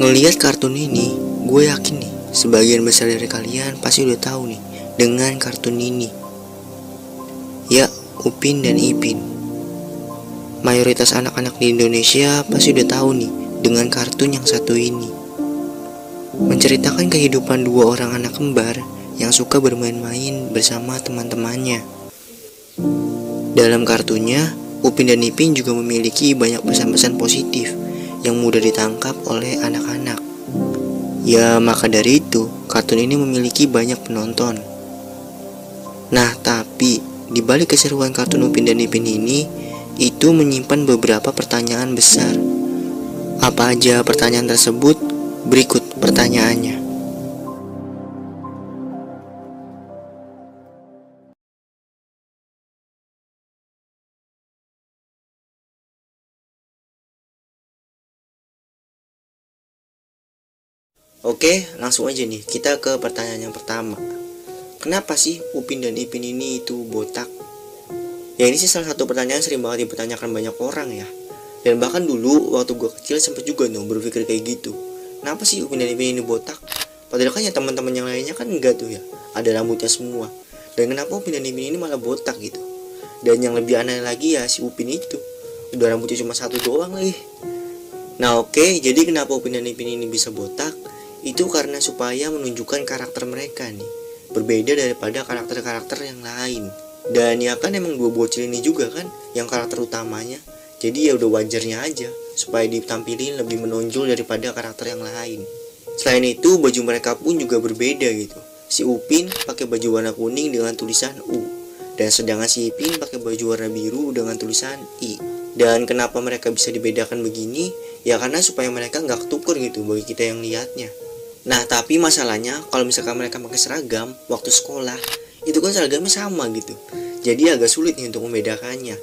Ngelihat kartun ini, gue yakin nih, sebagian besar dari kalian pasti udah tahu nih dengan kartun ini. Ya, Upin dan Ipin. Mayoritas anak-anak di Indonesia pasti udah tahu nih dengan kartun yang satu ini. Menceritakan kehidupan dua orang anak kembar yang suka bermain-main bersama teman-temannya. Dalam kartunya, Upin dan Ipin juga memiliki banyak pesan-pesan positif yang mudah ditangkap oleh anak-anak. Ya, maka dari itu, kartun ini memiliki banyak penonton. Nah, tapi di balik keseruan kartun Upin dan Ipin ini, itu menyimpan beberapa pertanyaan besar. Apa aja pertanyaan tersebut? Berikut pertanyaannya. Oke, langsung aja nih, kita ke pertanyaan yang pertama. Kenapa sih Upin dan Ipin ini itu botak? Ya, ini sih salah satu pertanyaan sering banget dipertanyakan banyak orang ya. Dan bahkan dulu waktu gue kecil sempat juga berpikir kayak gitu. Kenapa sih Upin dan Ipin ini botak? Padahal kan ya teman-teman yang lainnya kan enggak tuh ya, ada rambutnya semua. Dan kenapa Upin dan Ipin ini malah botak gitu? Dan yang lebih aneh lagi ya si Upin itu, udah rambutnya cuma satu doang lagi. Nah oke, jadi kenapa Upin dan Ipin ini bisa botak? Itu karena supaya menunjukkan karakter mereka nih, berbeda daripada karakter-karakter yang lain. Dan ya kan emang dua bocil ini juga kan yang karakter utamanya. Jadi ya udah wajarnya aja supaya ditampilin lebih menonjol daripada karakter yang lain. Selain itu baju mereka pun juga berbeda gitu. Si Upin pakai baju warna kuning dengan tulisan U, dan sedangkan si Ipin pakai baju warna biru dengan tulisan I. Dan kenapa mereka bisa dibedakan begini? Ya karena supaya mereka nggak ketuker gitu bagi kita yang lihatnya. Nah tapi masalahnya kalau misalkan mereka pakai seragam waktu sekolah, itu kan seragamnya sama gitu. Jadi agak sulit nih untuk membedakannya.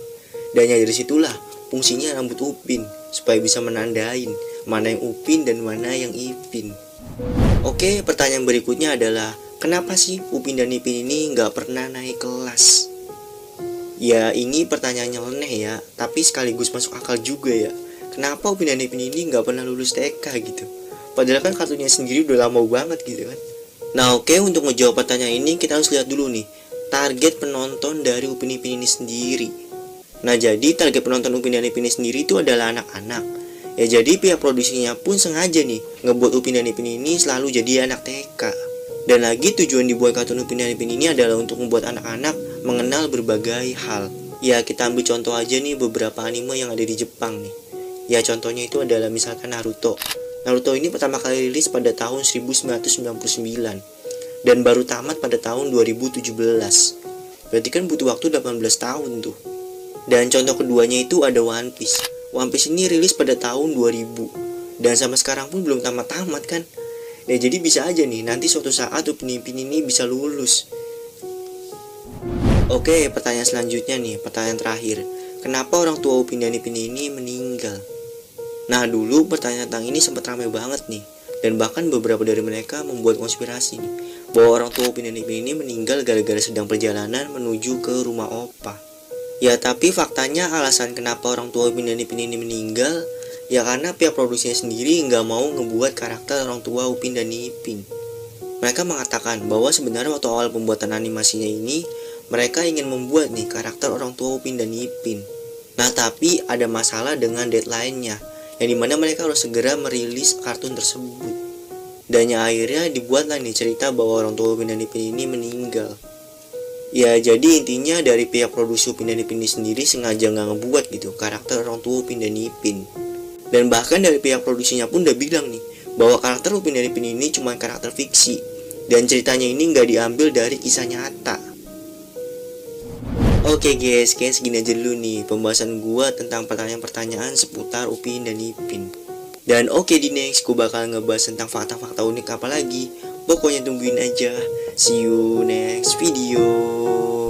Dan ya dari situlah fungsinya rambut Upin, supaya bisa menandain mana yang Upin dan mana yang Ipin. Oke, pertanyaan berikutnya adalah kenapa sih Upin dan Ipin ini nggak pernah naik kelas? Ya ini pertanyaannya leneh ya, tapi sekaligus masuk akal juga ya. Kenapa Upin dan Ipin ini nggak pernah lulus TK gitu? Padahal kan kartunya sendiri udah lama banget gitu kan. Nah oke, untuk menjawab pertanyaan ini kita harus lihat dulu nih target penonton dari Upin Ipin ini sendiri. Nah jadi target penonton Upin dan Ipin ini sendiri itu adalah anak-anak. Ya jadi pihak produksinya pun sengaja nih ngebuat Upin dan Ipin ini selalu jadi anak TK. Dan lagi tujuan dibuat kartun Upin dan Ipin ini adalah untuk membuat anak-anak mengenal berbagai hal. Ya kita ambil contoh aja nih beberapa anime yang ada di Jepang nih. Ya contohnya itu adalah misalkan Naruto. Naruto ini pertama kali rilis pada tahun 1999 dan baru tamat pada tahun 2017. Berarti kan butuh waktu 18 tahun tuh. Dan contoh keduanya itu ada One Piece. One Piece ini rilis pada tahun 2000 dan sama sekarang pun belum tamat-tamat kan. Ya jadi bisa aja nih nanti suatu saat Upin Ipin ini bisa lulus. Oke, pertanyaan selanjutnya nih, pertanyaan terakhir. Kenapa orang tua Upin dan Ipin ini meninggal? Nah dulu pertanyaan tentang ini sempat ramai banget nih. Dan bahkan beberapa dari mereka membuat konspirasi nih, bahwa orang tua Upin dan Ipin ini meninggal gara-gara sedang perjalanan menuju ke rumah opa. Ya tapi faktanya alasan kenapa orang tua Upin dan Ipin ini meninggal, ya karena pihak produksinya sendiri nggak mau ngebuat karakter orang tua Upin dan Ipin. Mereka mengatakan bahwa sebenarnya waktu awal pembuatan animasinya ini, mereka ingin membuat nih karakter orang tua Upin dan Ipin. Nah tapi ada masalah dengan deadline-nya, yang dimana mereka harus segera merilis kartun tersebut. Dan akhirnya dibuatlah nih cerita bahwa orang tua Upin dan Ipin ini meninggal. Ya jadi intinya dari pihak produksi Upin dan Ipin ini sendiri sengaja nggak ngebuat gitu karakter orang tua Upin dan Ipin. Dan bahkan dari pihak produksinya pun udah bilang nih bahwa karakter Upin dan Ipin ini cuma karakter fiksi, dan ceritanya ini nggak diambil dari kisah nyata. Oke guys, kayaknya segini aja dulu nih pembahasan gua tentang pertanyaan-pertanyaan seputar Upin dan Ipin. Dan oke, di next gua bakal ngebahas tentang fakta-fakta unik apa lagi. Pokoknya tungguin aja. See you next video.